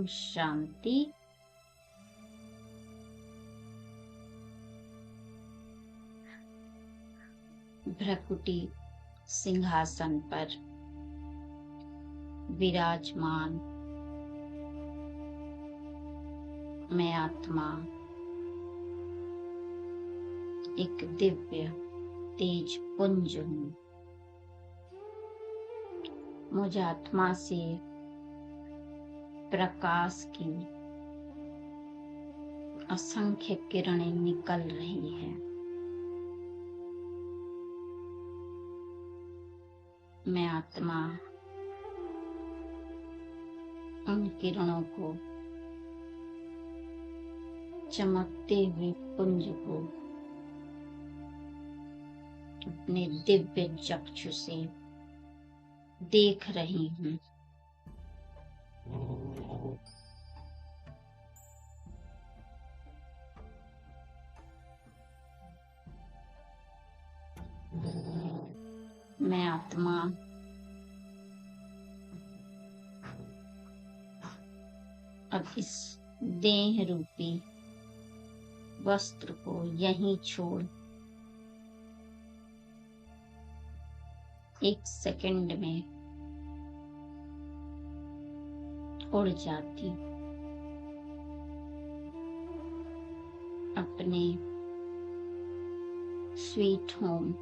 ओम शांति। भ्रकुटी सिंहासन पर विराजमान मैं आत्मा एक दिव्य तेज पुंज हूँ। मुझ आत्मा से प्रकाश की असंख्य किरणें निकल रही है। मैं आत्मा उन किरणों को, चमकते हुए पुंज को अपने दिव्य चक्षु से देख रही हूँ। मैं आत्मा अब इस देह रूपी वस्त्र को यहीं छोड़ एक सेकंड में उड़ जाती अपने स्वीट होम,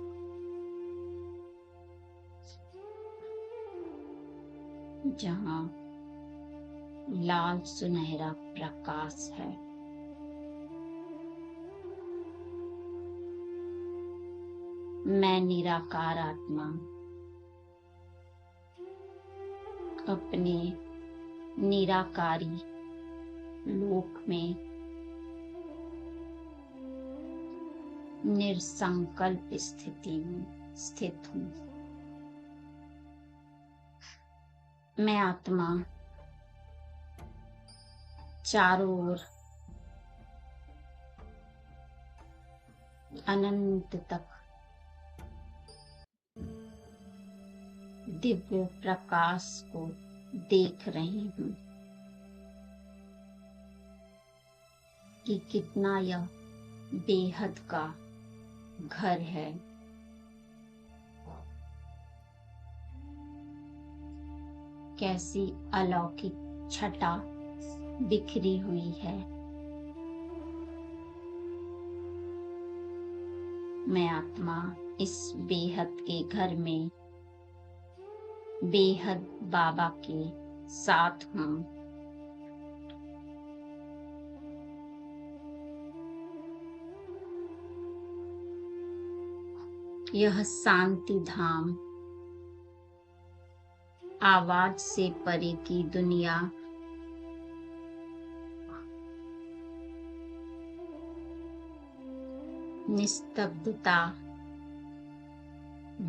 जहाँ लाल सुनहरा प्रकाश है। मैं निराकार आत्मा अपने निराकारी लोक में निरसंकल्प स्थिति में स्थित हूँ। मैं आत्मा चारों ओर अनंत तक दिव्य प्रकाश को देख रही हूँ कि कितना यह बेहद का घर है। कैसी अलौकिक छटा बिखरी हुई है। मैं आत्मा इस बेहद के घर में बेहद बाबा के साथ हूँ। यह शांति धाम आवाज से परे की दुनिया निस्तब्धता,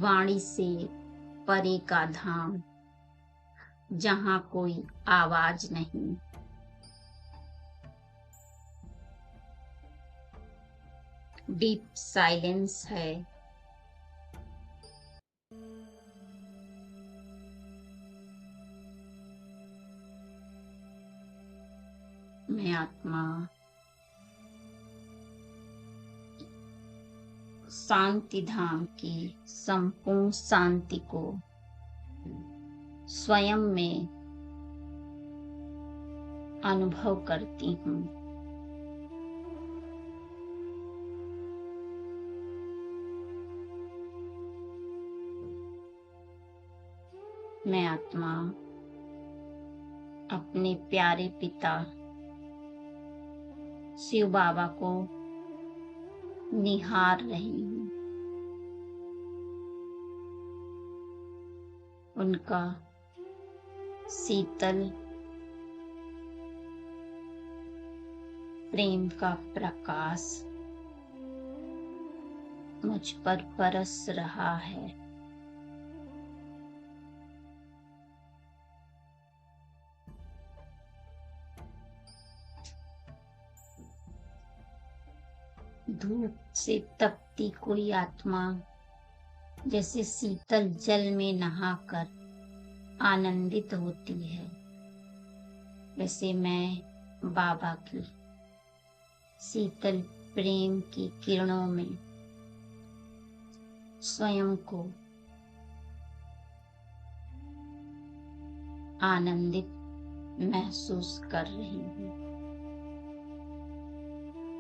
वाणी से परे का धाम जहाँ कोई आवाज नहीं, डीप साइलेंस है। मैं आत्मा शांति धाम की संपूर्ण शांति को स्वयं में अनुभव करती हूँ। मैं आत्मा अपने प्यारे पिता शिव बाबा को निहार रही हूँ। उनका शीतल प्रेम का प्रकाश मुझ पर बरस रहा है। धूप से तपती कोई आत्मा जैसे शीतल जल में नहाकर आनंदित होती है, वैसे मैं बाबा की शीतल प्रेम की किरणों में स्वयं को आनंदित महसूस कर रही हूँ।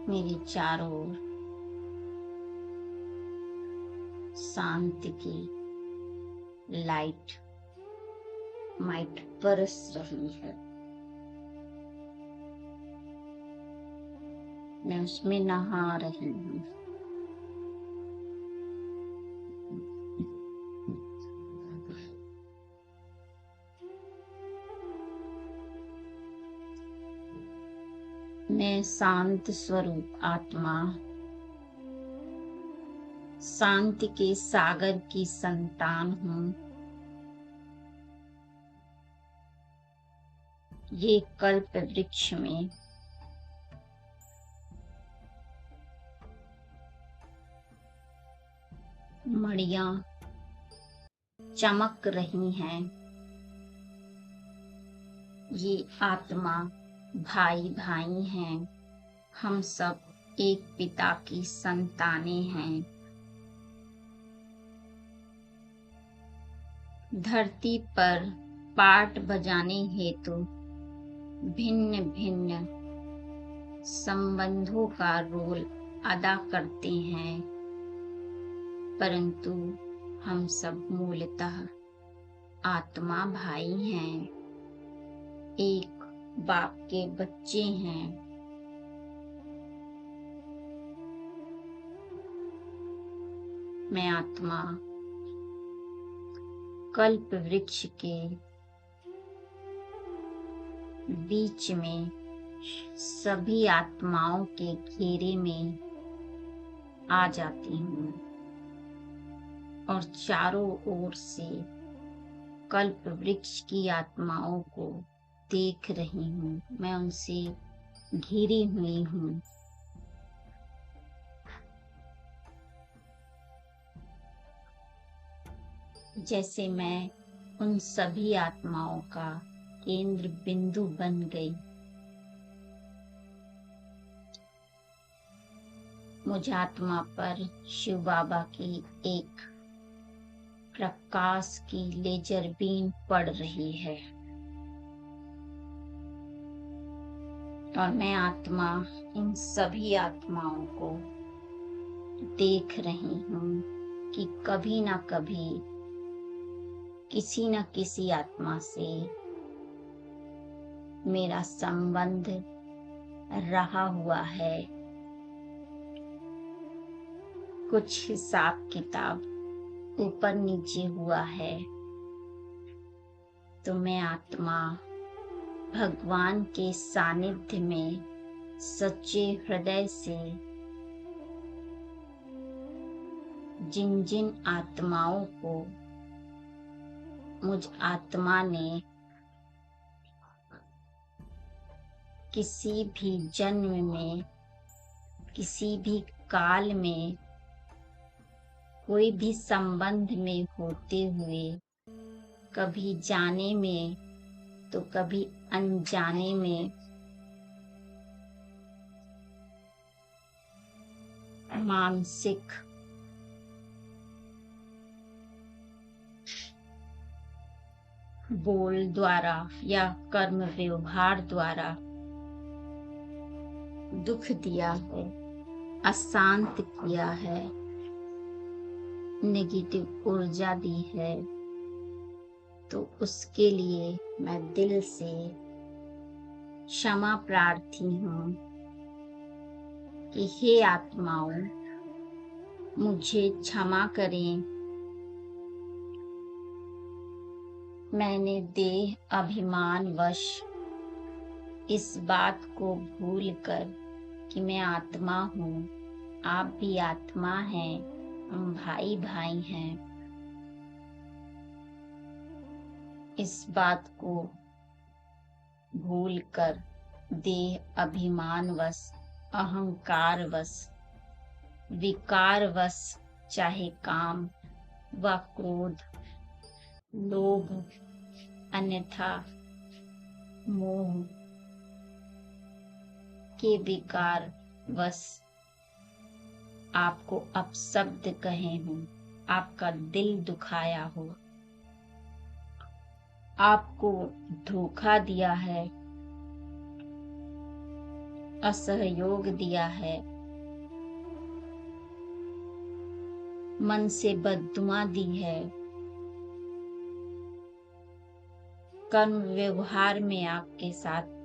मेरे चारों ओर शांति की लाइट माइट बरस रही है। मैं उसमें नहा रही हूँ। मैं शांत स्वरूप आत्मा, शांति के सागर की संतान हूँ। ये कल्प वृक्ष में मणियां चमक रही हैं। ये आत्मा भाई भाई हैं। हम सब एक पिता की संतानें हैं। धरती पर पाट बजाने हेतु भिन्न भिन्न संबंधों का रोल अदा करते हैं, परंतु हम सब मूलतः आत्मा भाई हैं, एक बाप के बच्चे हैं। मैं आत्मा कल्प वृक्ष के बीच में सभी आत्माओं के घेरे में आ जाती हूँ और चारों ओर से कल्प वृक्ष की आत्माओं को देख रही हूँ। मैं उनसे घिरी हुई हूँ। जैसे मैं उन सभी आत्माओं का केंद्र बिंदु बन गई। मुझ आत्मा पर शिव बाबा की एक प्रकाश की लेजर बीम पड़ रही है और मैं आत्मा इन सभी आत्माओं को देख रही हूँ कि कभी ना कभी किसी न किसी आत्मा से मेरा संबंध रहा हुआ है। कुछ हिसाब किताब ऊपर नीचे हुआ है, तो मैं आत्मा भगवान के सानिध्य में सच्चे हृदय से जिन जिन आत्माओं को मुझ आत्मा ने किसी भी जन्म में, किसी भी काल में, कोई भी संबंध में होते हुए, कभी जाने में तो कभी अनजाने में मानसिक बोल द्वारा या कर्म व्यवहार द्वारा दुख दिया है, अशांत किया है, नेगेटिव ऊर्जा दी है, तो उसके लिए मैं दिल से क्षमा प्रार्थी हूँ कि हे आत्माओं, मुझे क्षमा करें। मैंने देह अभिमानवश इस बात को भूलकर कि मैं आत्मा हूँ, आप भी आत्मा हैं, हम भाई भाई हैं, इस बात को भूलकर देह अभिमानवश, अहंकारवश, विकारवश, चाहे काम व क्रोध, लोभ, अन्यथा मोह, के विकार बस आपको अपशब्द कहे हों, आपका दिल दुखाया हो, आपको धोखा दिया है, असहयोग दिया है, मन से बद्दुआ दी है, कर्म व्यवहार में आपके साथ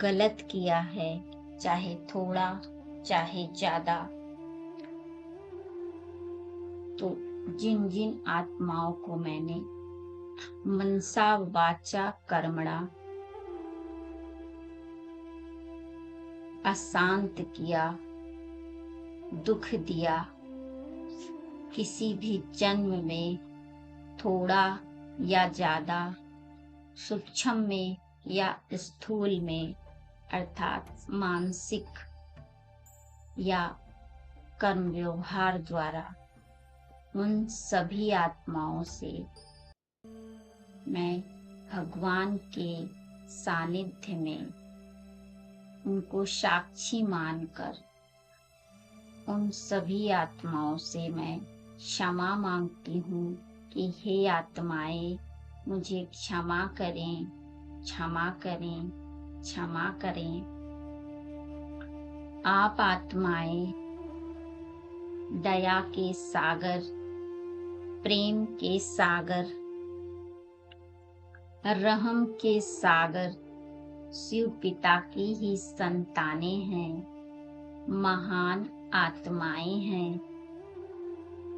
गलत किया है, चाहे थोड़ा चाहे ज्यादा, तो जिन जिन आत्माओं को मैंने मनसा वाचा कर्मणा अशांत किया, दुख दिया, किसी भी जन्म में थोड़ा या ज्यादा, सूक्ष्म में या स्थूल में, अर्थात मानसिक या कर्म व्यवहार द्वारा, उन सभी आत्माओं से मैं भगवान के सानिध्य में उनको साक्षी मानकर उन सभी आत्माओं से मैं क्षमा मांगती हूँ कि हे आत्माएं, मुझे क्षमा करें, क्षमा करें, क्षमा करें। आप आत्माएं दया के सागर, प्रेम के सागर, रहम के सागर, शिव पिता की ही संतानें हैं, महान आत्माएं हैं।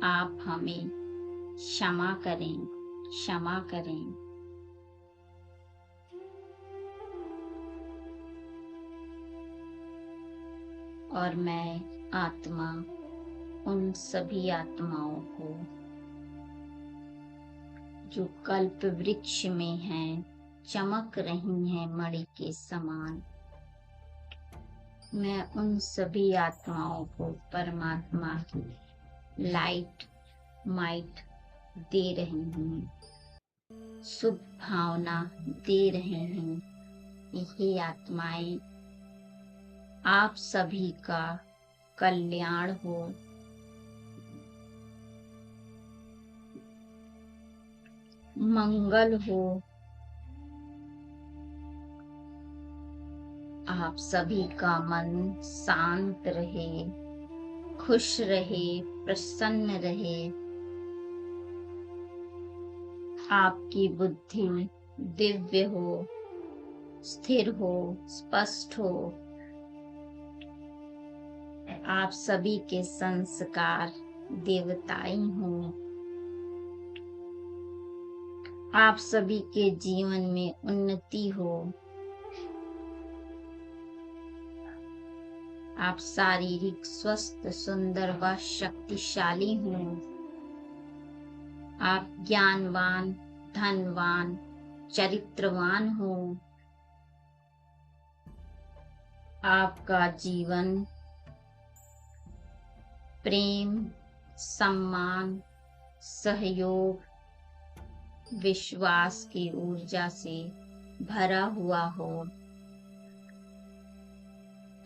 आप हमें क्षमा करें, क्षमा करें। और मैं आत्मा उन सभी आत्माओं को जो कल्प वृक्ष में हैं, चमक रही हैं मणि के समान, मैं उन सभी आत्माओं को परमात्मा की लाइट माइट दे रही हूँ, शुभ भावना दे रहे हैं। ये आत्माएं, आप सभी का कल्याण हो, मंगल हो, आप सभी का मन शांत रहे, खुश रहे, प्रसन्न रहे, आपकी बुद्धि दिव्य हो, स्थिर हो, स्पष्ट हो, आप सभी के संस्कार देवताई हों, आप सभी के जीवन में उन्नति हो, आप शारीरिक स्वस्थ सुंदर व शक्तिशाली हों, आप ज्ञानवान धनवान चरित्रवान हो, आपका जीवन प्रेम, सम्मान, सहयोग, विश्वास की ऊर्जा से भरा हुआ हो,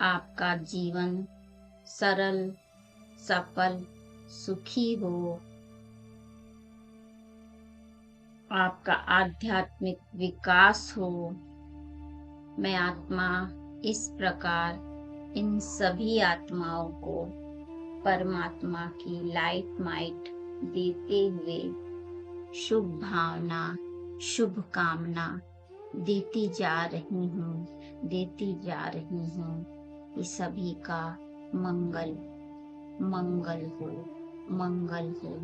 आपका जीवन सरल, सफल, सुखी हो, आपका आध्यात्मिक विकास हो। मैं आत्मा इस प्रकार इन सभी आत्माओं को परमात्मा की लाइट माइट देते हुए शुभ भावना, शुभ कामना देती जा रही हूँ, देती जा रही हूँ कि सभी का मंगल मंगल हो, मंगल हो।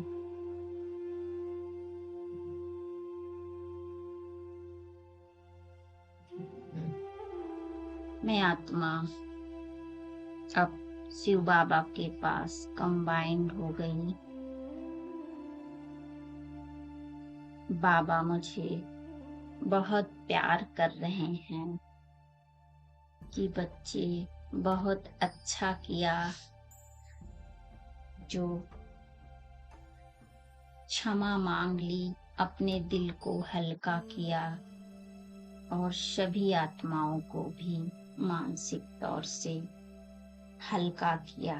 मैं आत्मा अब शिव बाबा के पास कंबाइंड हो गई। बाबा मुझे बहुत प्यार कर रहे हैं कि बच्चे बहुत अच्छा किया, जो क्षमा मांग ली, अपने दिल को हल्का किया और सभी आत्माओं को भी मानसिक तौर से हल्का किया।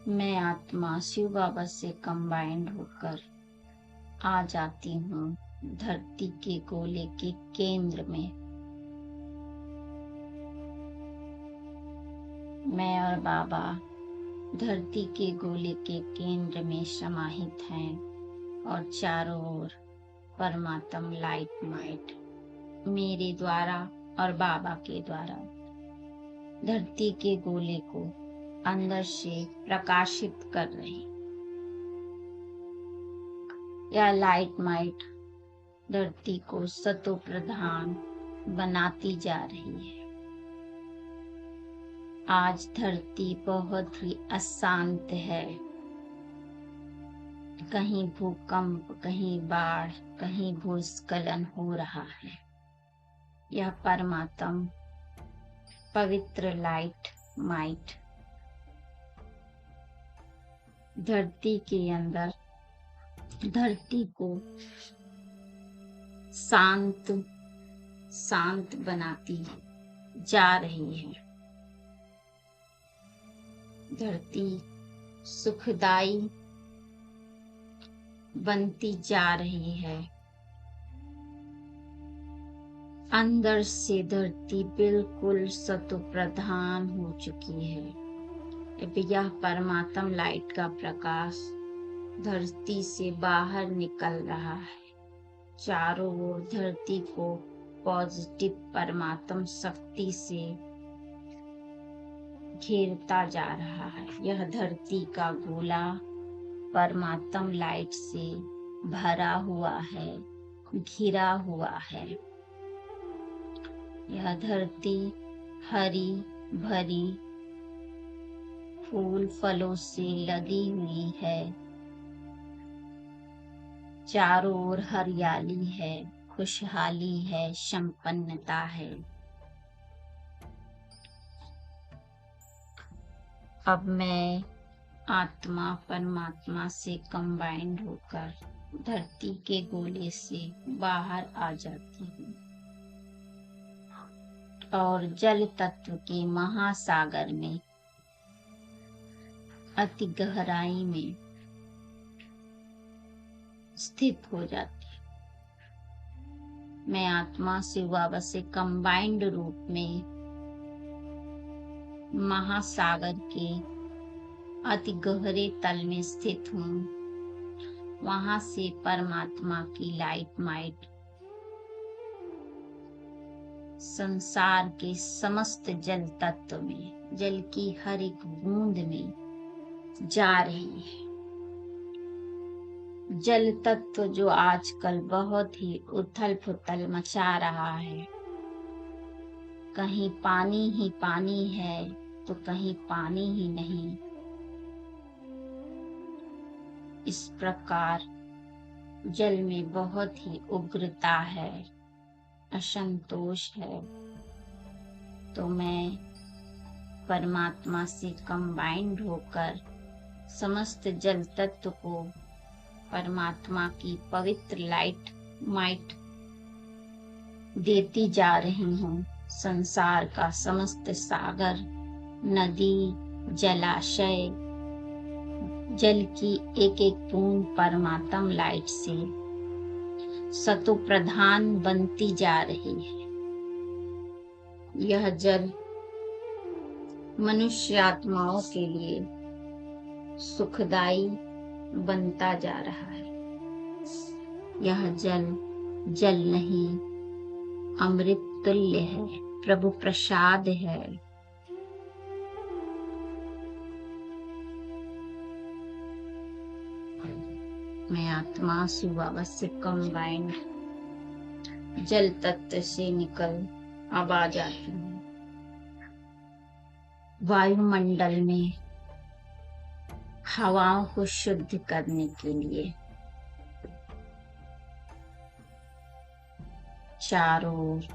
मैं आत्मा शिव बाबा से कंबाइंड होकर आ जाती हूँ धरती के गोले के केंद्र में। मैं और बाबा धरती के गोले के केंद्र में समाहित हैं और चारों ओर परमात्म लाइट माइट मेरे द्वारा और बाबा के द्वारा धरती के गोले को अंदर से प्रकाशित कर रही। यह लाइट माइट धरती को सतो प्रधान बनाती जा रही है। आज धरती बहुत ही अशांत है। कहीं भूकंप, कहीं बाढ़, कहीं भूस्खलन हो रहा है। यह परमात्म पवित्र लाइट माइट धरती के अंदर धरती को शांत बनाती जा रही है। धरती सुखदाई बनती जा रही है। अंदर से धरती बिल्कुल सतो प्रधान हो चुकी है। अब यह परमात्म लाइट का प्रकाश धरती से बाहर निकल रहा है। चारों ओर धरती को पॉजिटिव परमात्म शक्ति से घेरता जा रहा है। यह धरती का गोला परमात्म लाइट से भरा हुआ है, घिरा हुआ है। यह धरती हरी भरी फूल फलों से लदी हुई है। चारों ओर हरियाली है, खुशहाली है, संपन्नता है। अब मैं आत्मा परमात्मा से कंबाइंड होकर धरती के गोले से बाहर आ जाती हूँ और जल तत्व के महासागर में अति गहराई में स्थित हो जाती है। मैं आत्मा शिव बाबा से कंबाइंड रूप में महासागर के अति गहरे तल में स्थित हूँ। वहां से परमात्मा की लाइट माइट संसार के समस्त जल तत्व में, जल की हर एक बूंद में जा रही है। जल तत्व जो आजकल बहुत ही उथल पुथल मचा रहा है। कहीं पानी ही पानी है तो कहीं पानी ही नहीं। इस प्रकार जल में बहुत ही उग्रता है, असंतोष है। तो मैं परमात्मा से कंबाइंड होकर समस्त जल तत्व को परमात्मा की पवित्र लाइट माइट देती जा रही हूँ। संसार का समस्त सागर, नदी, जलाशय, जल की एक एक बूंद परमात्म लाइट से सतो प्रधान बनती जा रही है। यह जल मनुष्य आत्माओं के लिए सुखदाई बनता जा रहा है। यह जल जल नहीं, अमृत तुल्य है, प्रभु प्रसाद है। मैं आत्मा शिव बाबा से कंबाइंड जल तत्व से निकल अब आ जाती हूँ वायुमंडल में हवाओं को शुद्ध करने के लिए। चारों ओर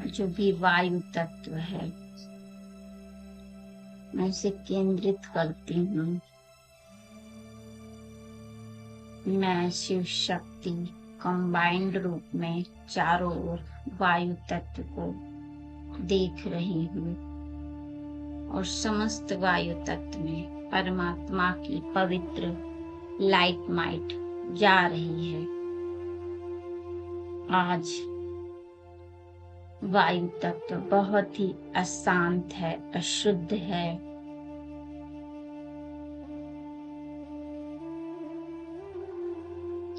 जो भी वायु तत्व है मैं उसे केंद्रित करती हूँ। मैं शिव शक्ति कंबाइंड रूप में चारों ओर वायु तत्व को देख रही हूँ और समस्त वायु तत्व में परमात्मा की पवित्र लाइट माइट जा रही है। आज वायु तत्व बहुत ही अशांत है, अशुद्ध है।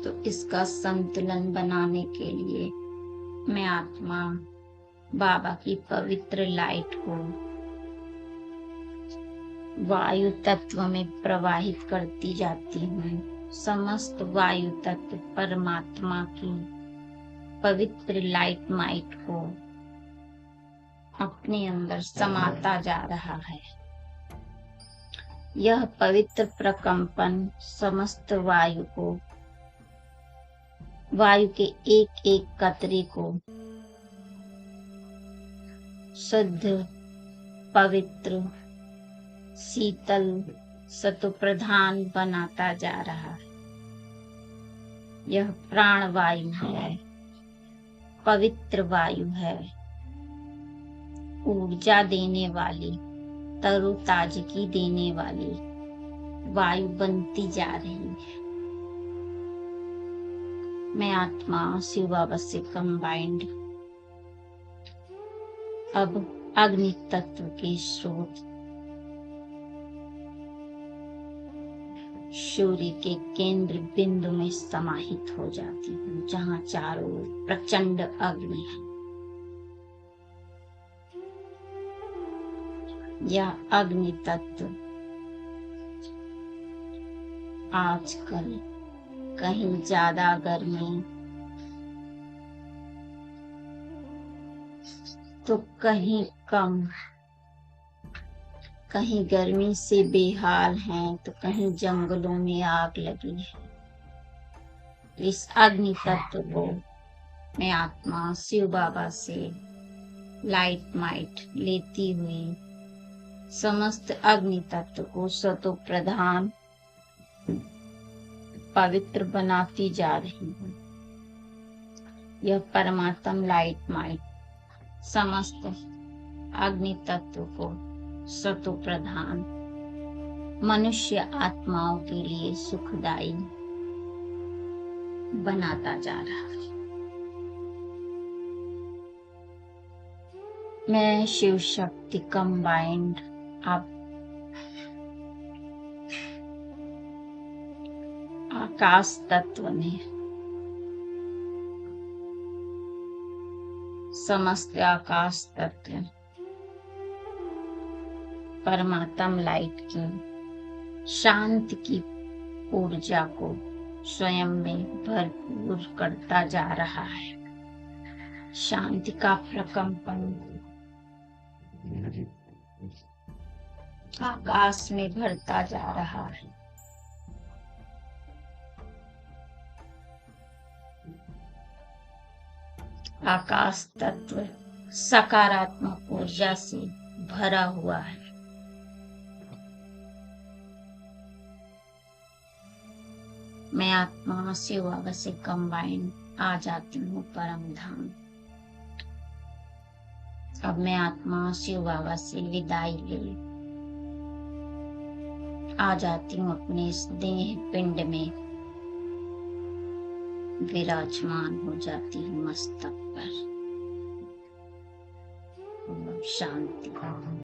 तो इसका संतुलन बनाने के लिए मैं आत्मा बाबा की पवित्र लाइट को वायु तत्व में प्रवाहित करती जाती हूँ। समस्त वायु तत्व परमात्मा की पवित्र लाइट माइट को अपने अंदर समाता जा रहा है। यह पवित्र प्रकंपन समस्त वायु के एक एक कतरे को शुद्ध, पवित्र, शीतल, सतो प्रधान बनाता जा रहा है। यह प्राण वायु है, पवित्र वायु है, ऊर्जा देने वाली, तरोताजगी देने वाली वायु बनती जा रही है। मैं आत्मा शिव बाबा से कंबाइंड अब अग्नि तत्व के स्रोत सूर्य के केंद्र बिंदु में समाहित हो जाती हूँ, जहाँ चारों ओर प्रचंड अग्नि है। यह अग्नि तत्व आजकल कहीं ज्यादा गर्मी तो कहीं कम, कहीं गर्मी से बेहाल हैं तो कहीं जंगलों में आग लगी है। इस अग्नि तत्व को मैं आत्मा शिव बाबा से लाइट माइट लेती हुई समस्त अग्नि तत्व को सतो प्रधान पवित्र बनाती जा रही हूँ। यह परमात्म लाइट माइट समस्त अग्नि तत्व को सतो प्रधान मनुष्य आत्माओं के लिए सुखदायी बनाता जा रहा है। मैं शिव शक्ति कंबाइंड अब आकाश तत्व में समस्त आकाश तत्व परमात्म लाइट की शांति की ऊर्जा को स्वयं में भरपूर करता जा रहा है। शांति का प्रकंपन आकाश में भरता जा रहा है। आकाश तत्व सकारात्मक ऊर्जा से भरा हुआ है। मैं आत्मा शिव बाबा से कंबाइंड आ जाती हूँ परम धाम। अब मैं आत्मा शिव बाबा से विदाई ले आ जाती हूँ अपने इस देह पिंड में विराजमान हो जाती हूँ मस्तक पर। शांति।